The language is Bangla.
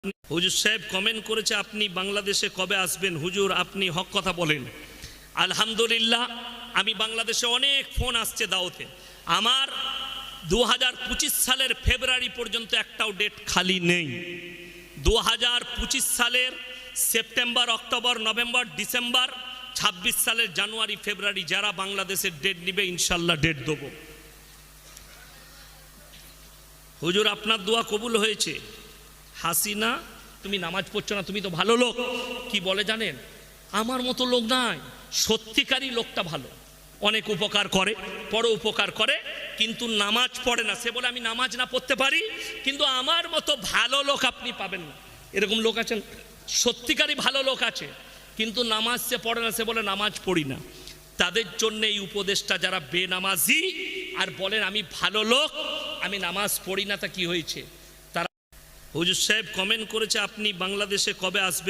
হুজুর সাহেব কমেন্ট করেছে আপনি বাংলাদেশে কবে আসবেন হুজুর, আপনি হক কথা বলেন। আলহামদুলিল্লাহ, আমি বাংলাদেশে অনেক ফোন আসছে দাওয়াতে। আমার 2025 সালের ফেব্রুয়ারি পর্যন্ত একটাও ডেট খালি নেই। 2025 সালের সেপ্টেম্বর, অক্টোবর, নভেম্বর, ডিসেম্বর, 26 সালের জানুয়ারি, ফেব্রুয়ারি যারা বাংলাদেশের ডেট নিবে ইনশাল্লাহ ডেট দেবো। হুজুর আপনার দোয়া কবুল হয়েছে। হাসিনা তুমি নামাজ পড়ছো না, তুমি তো ভালো লোক। কি বলে জানেন, আমার মতো লোক নাই, সত্যিকারই লোকটা ভালো, অনেক উপকার করে, বড় উপকার করে, কিন্তু নামাজ পড়ে না। সে বলে আমি নামাজ না পড়তে পারি, কিন্তু আমার মতো ভালো লোক আপনি পাবেন না। এরকম লোক আছেন, সত্যিকারই ভালো লোক আছে, কিন্তু নামাজ সে পড়ে না। সে বলে নামাজ পড়ি না। তাদের জন্য এই উপদেশটা, যারা বেনামাজি আর বলেন আমি ভালো লোক, আমি নামাজ পড়ি না, তা কি হয়েছে? তারা হুজুর সাহেব কমেন্ট করেছে আপনি বাংলাদেশে কবে আসবেন।